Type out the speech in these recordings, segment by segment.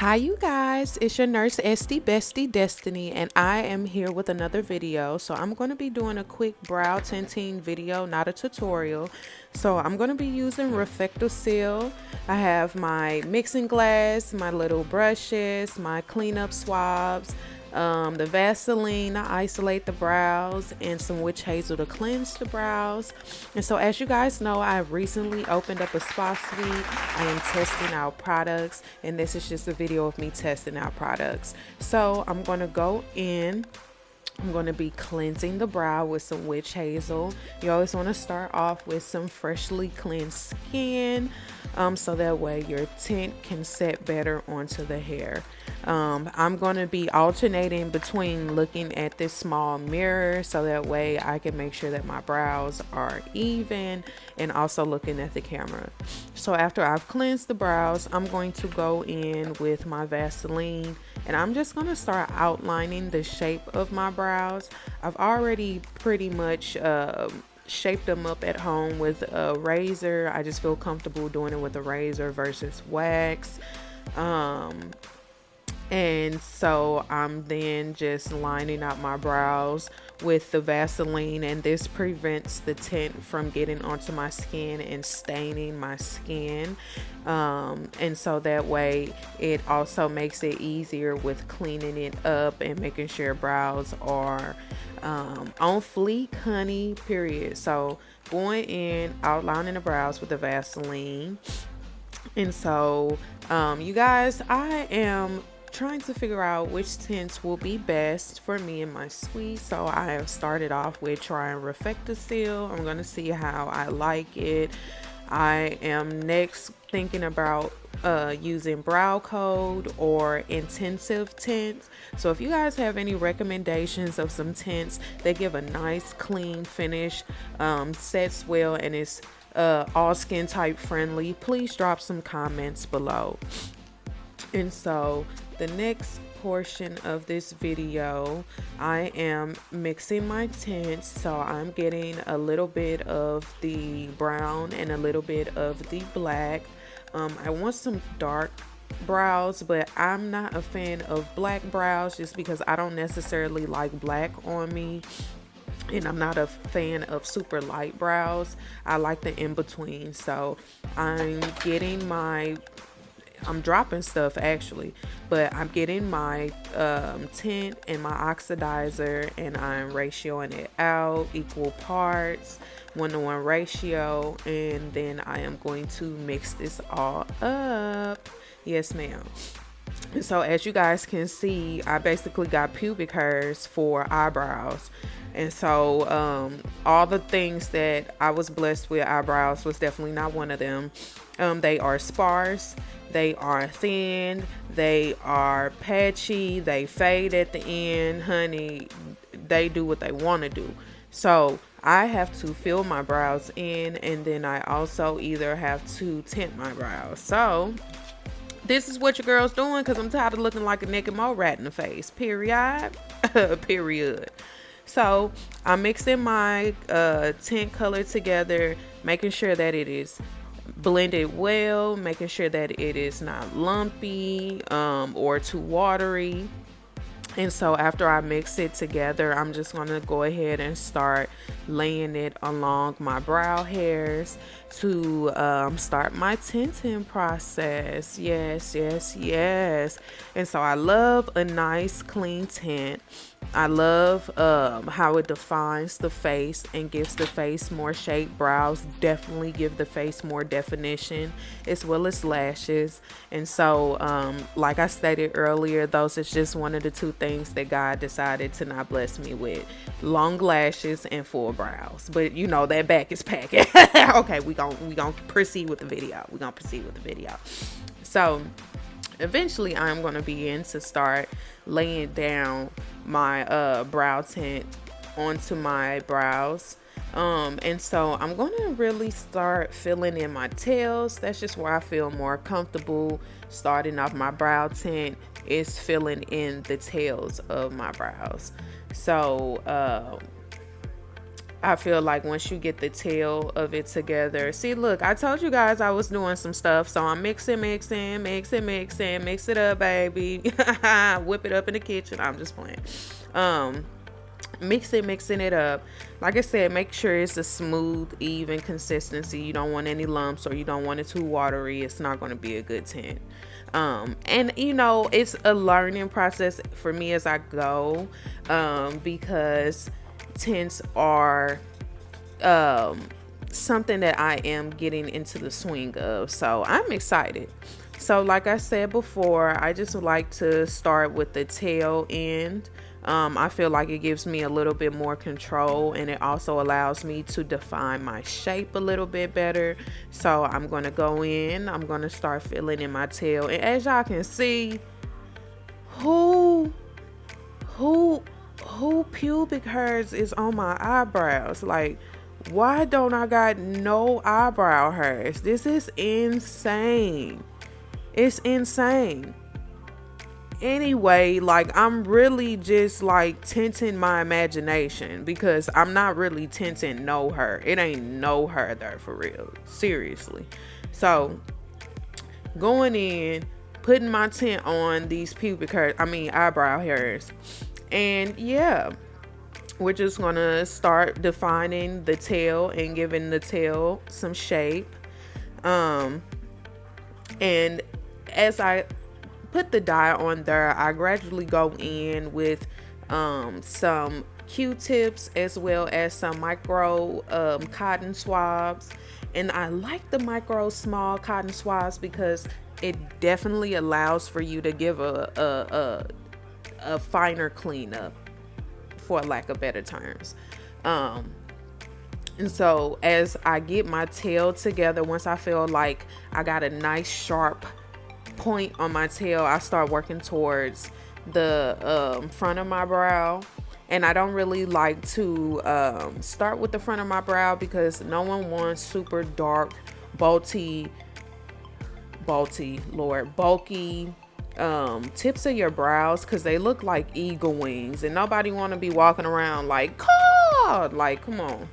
Hi you guys, it's your nurse Esty Bestie Destiny and I am here with another video. So I'm going to be doing a quick brow tinting video, not a tutorial. So I'm going to be using Refectocil. I have my mixing glass, my little brushes, my cleanup swabs, the Vaseline to isolate the brows, and some witch hazel to cleanse the brows. And so as you guys know, I recently opened up a spa suite. I am testing out products, and this is just a video of me testing out products. So I'm going to go in. I'm going to be cleansing the brow with some witch hazel. You always want to start off with some freshly cleansed skin, so that way your tint can set better onto the hair. I'm going to be alternating between looking at this small mirror so that way I can make sure that my brows are even, and also looking at the camera. So after I've cleansed the brows, I'm going to go in with my Vaseline, and I'm just going to start outlining the shape of my brows. I've already pretty much shaped them up at home with a razor. I just feel comfortable doing it with a razor versus wax. And so I'm then just lining up my brows with the Vaseline, and this prevents the tint from getting onto my skin and staining my skin. And so that way it also makes it easier with cleaning it up and making sure brows are on fleek, honey, period. So going in, outlining the brows with the Vaseline. And so you guys, I am trying to figure out which tints will be best for me and my suite. So I have started off with trying Refectocil. I'm going to see how I like it. I am next thinking about using Brow Code or Intensive Tints. So if you guys have any recommendations of some tints that give a nice clean finish, sets well, and is all skin type friendly, please drop some comments below. And so the next portion of this video, I am mixing my tints. So I'm getting a little bit of the brown and a little bit of the black. I want some dark brows, but I'm not a fan of black brows just because I don't necessarily like black on me. And I'm not a fan of super light brows. I like the in-between. So I'm dropping stuff actually, but I'm getting my tint and my oxidizer, and I'm ratioing it out equal parts, 1-to-1 ratio, and then I am going to mix this all up. Yes ma'am. And so as you guys can see, I basically got pubic hairs for eyebrows. And so all the things that I was blessed with eyebrows was definitely not one of them. They are sparse, they are thin, they are patchy, they fade at the end, honey. They do what they want to do. So I have to fill my brows in, and then I also either have to tint my brows. So this is what your girl's doing, because I'm tired of looking like a naked mole rat in the face. Period. Period. So I'm mixing my tint color together, making sure that it is blended well, making sure that it is not lumpy or too watery. And so after I mix it together, I'm just going to go ahead and start laying it along my brow hairs to start my tinting process. Yes, yes, yes. And so I love a nice clean tint. I love how it defines the face and gives the face more shape. Brows definitely give the face more definition, as well as lashes. And so like I stated earlier, those is just one of the two things that God decided to not bless me with: long lashes and full brows. But you know, that back is packing. Okay, we gonna proceed with the video. So eventually I'm going to begin to start laying down my brow tint onto my brows. And so I'm going to really start filling in my tails. That's just where I feel more comfortable. Starting off my brow tint is filling in the tails of my brows. So I feel like once you get the tail of it together, see, look, I told you guys I was doing some stuff, so I'm mix it up, baby. Whip it up in the kitchen. I'm just playing. Mixing it up. Like I said, make sure it's a smooth, even consistency. You don't want any lumps, or you don't want it too watery. It's not going to be a good tint. And it's a learning process for me as I go, because tints are something that I am getting into the swing of. So I'm excited. So like I said before, I just like to start with the tail end. I feel like it gives me a little bit more control, and it also allows me to define my shape a little bit better. So I'm going to go in, I'm going to start filling in my tail. And as y'all can see, who pubic hairs is on my eyebrows? Like, why don't I got no eyebrow hairs? This is insane. It's insane. Anyway, like, I'm really just like tinting my imagination, because I'm not really tinting no hair. It ain't no hair there for real. Seriously. So going in, putting my tint on these eyebrow hairs. And yeah, we're just gonna start defining the tail and giving the tail some shape. And as I put the dye on there, I gradually go in with some Q-tips, as well as some micro cotton swabs. And I like the micro small cotton swabs because it definitely allows for you to give a finer cleanup, for lack of better terms. And so as I get my tail together, once I feel like I got a nice sharp point on my tail, I start working towards the front of my brow. And I don't really like to start with the front of my brow, because no one wants super dark, bulky tips of your brows, because they look like eagle wings, and nobody want to be walking around like, God, like, come on.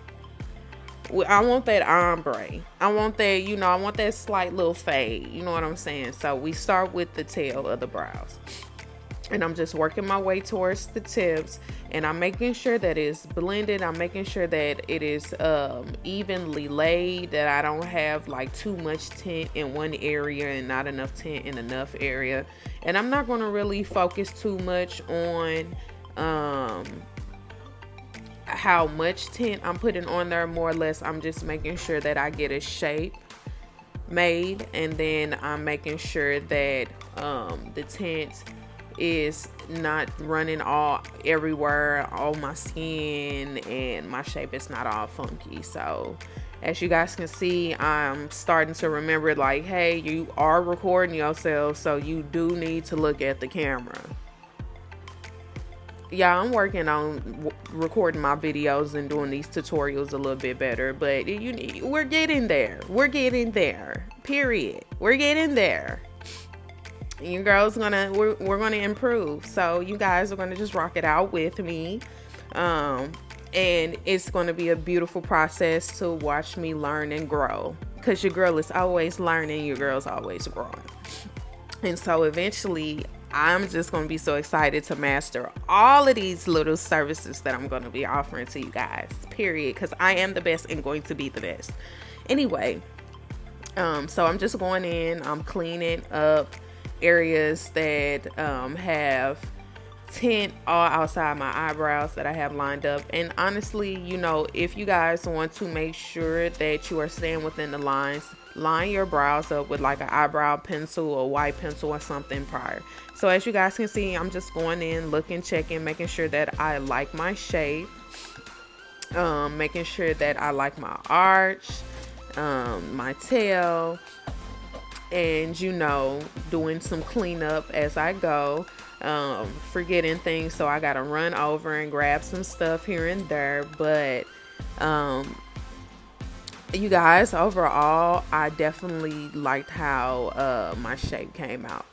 I want that ombre. I want that, I want that slight little fade. You know what I'm saying? So we start with the tail of the brows. And I'm just working my way towards the tips. And I'm making sure that it's blended. I'm making sure that it is evenly laid. That I don't have like too much tint in one area and not enough tint in enough area. And I'm not going to really focus too much on how much tint I'm putting on there. More or less, I'm just making sure that I get a shape made, and then I'm making sure that the tint is not running all everywhere on my skin, and my shape is not all funky. So as you guys can see, I'm starting to remember, like, hey, you are recording yourself, so you do need to look at the camera. Yeah, I'm working on recording my videos and doing these tutorials a little bit better, but we're getting there. We're getting there. Period. We're getting there. Your girl's we're gonna improve. So you guys are gonna just rock it out with me. And it's gonna be a beautiful process to watch me learn and grow. Because your girl is always learning, your girl's always growing. And so eventually, I'm just going to be so excited to master all of these little services that I'm going to be offering to you guys, period, because I am the best and going to be the best. Anyway, so I'm just going in, I'm cleaning up areas that have tint all outside my eyebrows that I have lined up. And honestly, if you guys want to make sure that you are staying within the lines, line your brows up with like an eyebrow pencil or white pencil or something prior. So as you guys can see, I'm just going in, looking, checking, making sure that I like my shape, making sure that I like my arch, my tail, and doing some cleanup as I go, forgetting things, so I gotta run over and grab some stuff here and there. But you guys, overall, I definitely liked how my shape came out.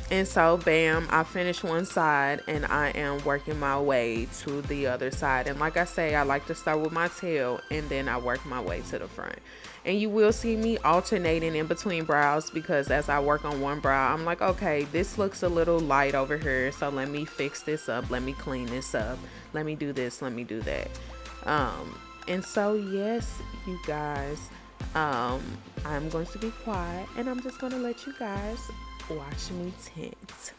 And so, bam, I finished one side and I am working my way to the other side. And like I say, I like to start with my tail and then I work my way to the front. And you will see me alternating in between brows because as I work on one brow, I'm like, okay, this looks a little light over here. So let me fix this up. Let me clean this up. Let me do this. Let me do that. And so, yes, you guys, I'm going to be quiet and I'm just going to let you guys watch me tint.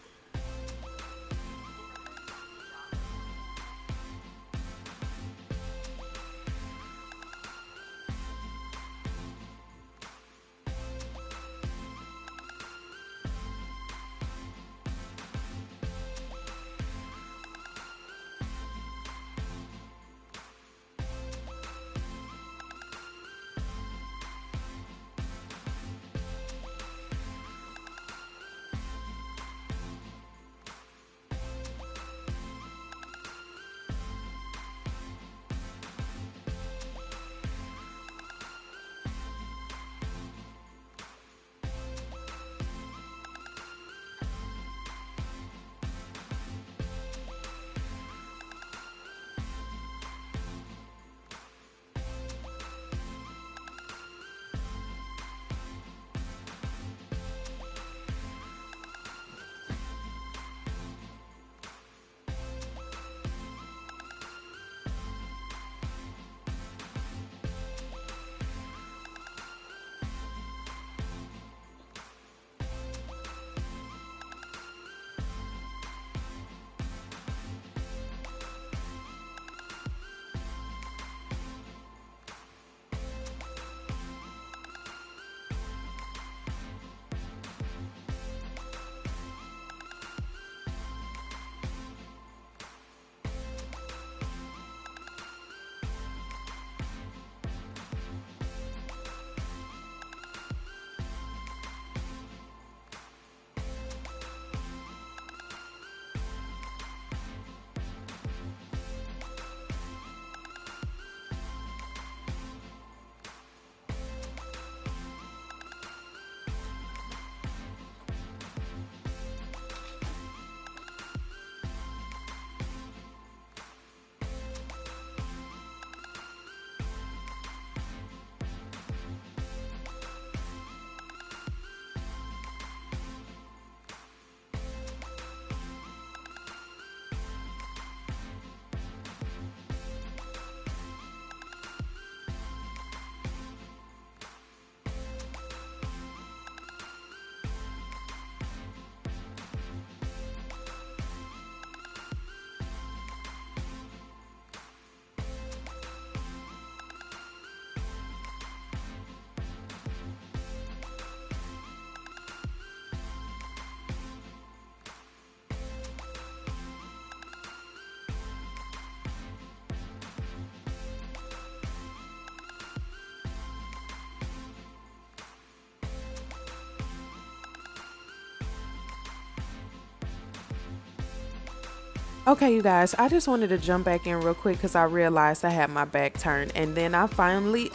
Okay, you guys, I just wanted to jump back in real quick because I realized I had my back turned and then I finally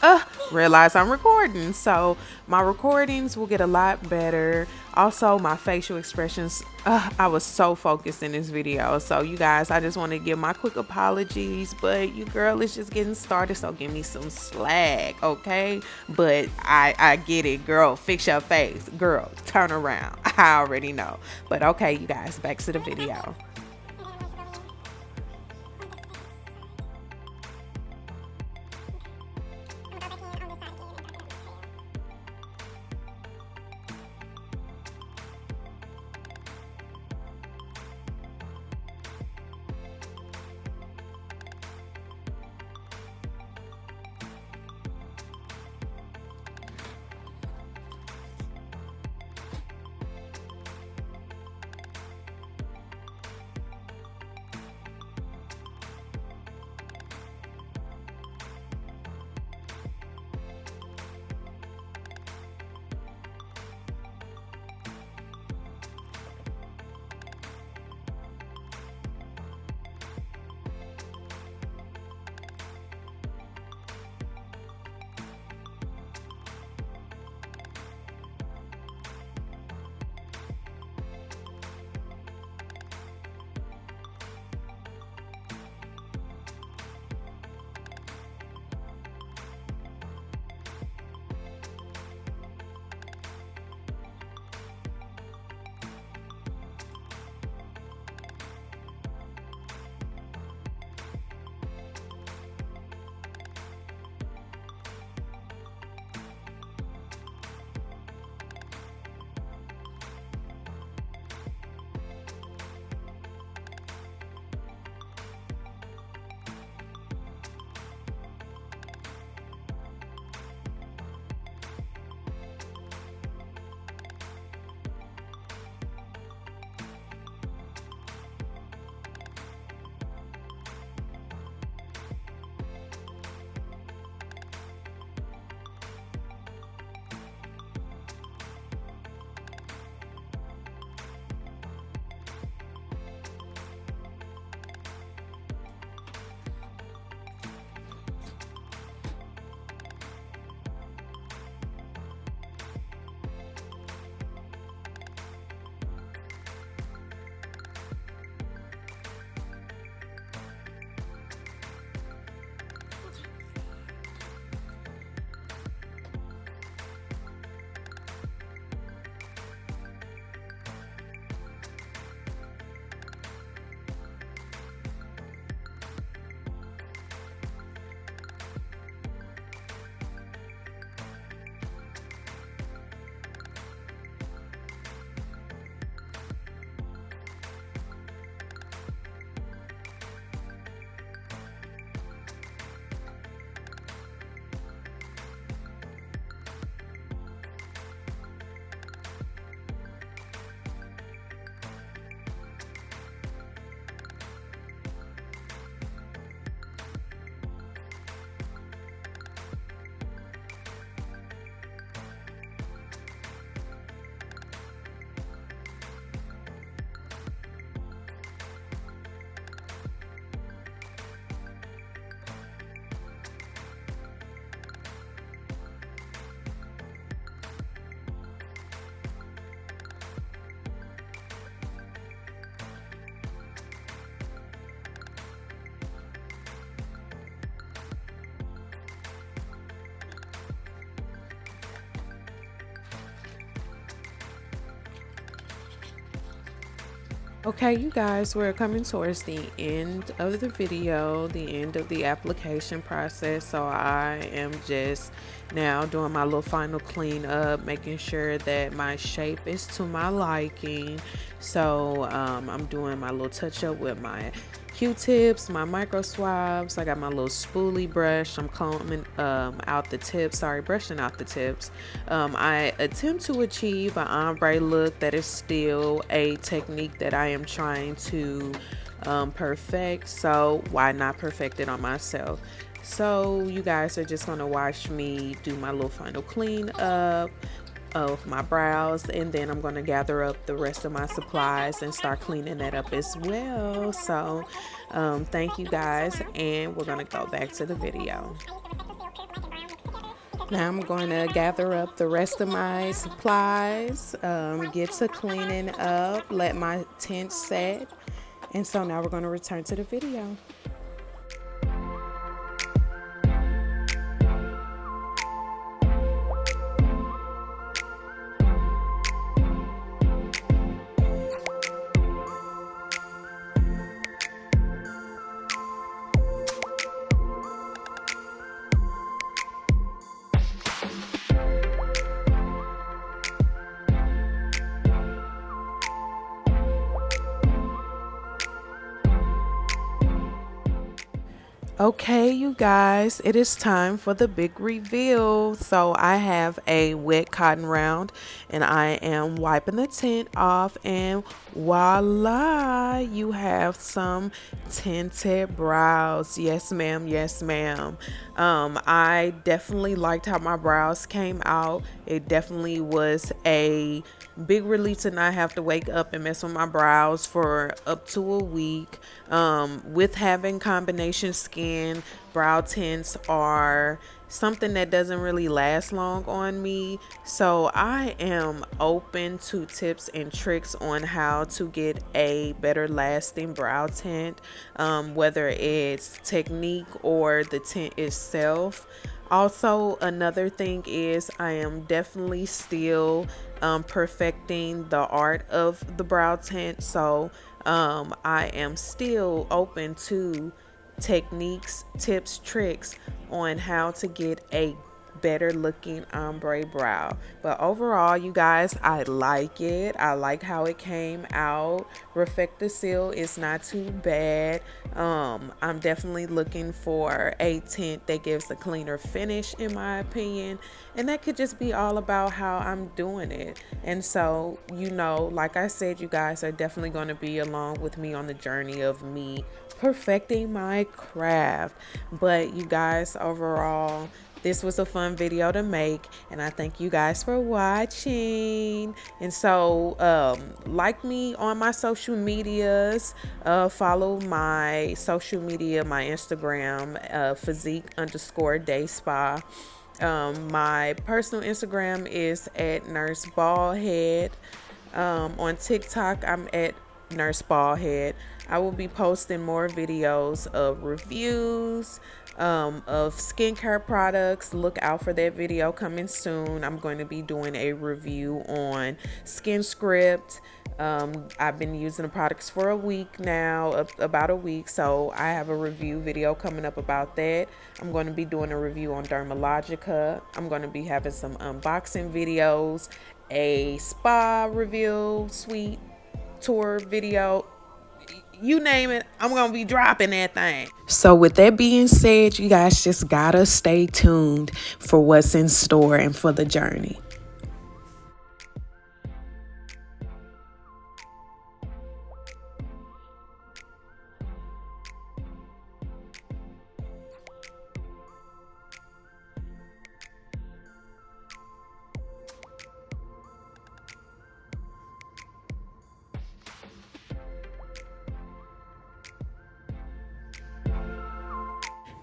realized I'm recording. So my recordings will get a lot better. Also, my facial expressions, I was so focused in this video. So you guys, I just want to give my quick apologies, but you girl is just getting started. So give me some slack, okay? But I get it, girl. Fix your face. Girl, turn around. I already know. But okay, you guys, back to the video. Okay, you guys, we're coming towards the end of the video, the end of the application process. So I am just now doing my little final cleanup, making sure that my shape is to my liking. So I'm doing my little touch up with my Q-tips, my micro swabs. I got my little spoolie brush. I'm combing out the tips. Sorry, brushing out the tips. I attempt to achieve an ombre look. That is still a technique that I am trying to perfect. So why not perfect it on myself? So you guys are just gonna watch me do my little final clean up of my brows, and then I'm going to gather up the rest of my supplies and start cleaning that up as well. So thank you guys, and we're going to go back to the video. Now I'm going to gather up the rest of my supplies, get to cleaning up, let my tint set, and so now we're going to return to the video. Okay, you guys, it is time for the big reveal. So I have a wet cotton round and I am wiping the tint off, and voila, you have some tinted brows. Yes, ma'am. Yes, ma'am. I definitely liked how my brows came out. It definitely was a big relief to not have to wake up and mess with my brows for up to a week. With having combination skin, brow tints are something that doesn't really last long on me. So I am open to tips and tricks on how to get a better lasting brow tint, whether it's technique or the tint itself. Also, another thing is I am definitely still perfecting the art of the brow tint. So I am still open to techniques, tips, tricks on how to get a better looking ombre brow. But overall, you guys, I like it. I like how it came out. Refectocil is not too bad. I'm definitely looking for a tint that gives a cleaner finish, in my opinion, and that could just be all about how I'm doing it. And so, you know, like I said, you guys are definitely going to be along with me on the journey of me perfecting my craft. But you guys, overall, this was a fun video to make, and I thank you guys for watching. And so like me on my social medias, follow my social media, my Instagram, Physique_Day Spa. My personal Instagram is at Nurse Baldhead. On TikTok, I'm at Nurse Baldhead. I will be posting more videos of reviews of skincare products. Look out for that video coming soon. I'm going to be doing a review on Skinscript. I've been using the products for a week now, about a week, so I have a review video coming up about that. I'm going to be doing a review on Dermalogica. I'm going to be having some unboxing videos, a spa review, suite tour video. You name it, I'm gonna be dropping that thing. So with that being said, you guys just gotta stay tuned for what's in store and for the journey.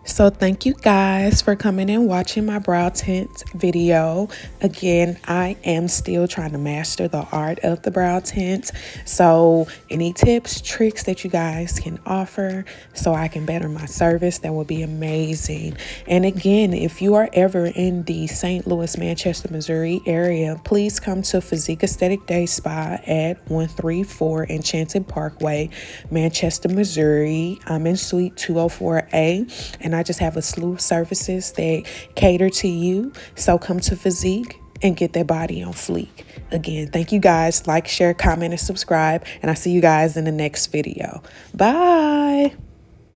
So thank you guys for coming and watching my brow tint video. Again, I am still trying to master the art of the brow tint. So any tips, tricks that you guys can offer so I can better my service, that would be amazing. And again, if you are ever in the St. Louis, Manchester, Missouri area, please come to Physique Aesthetic Day Spa at 134 Enchanted Parkway, Manchester, Missouri. I'm in Suite 204A, and I just have a slew of services that cater to you. So come to Physique and get that body on fleek. Again, thank you guys. Like, share, comment, and subscribe. And I'll see you guys in the next video. Bye.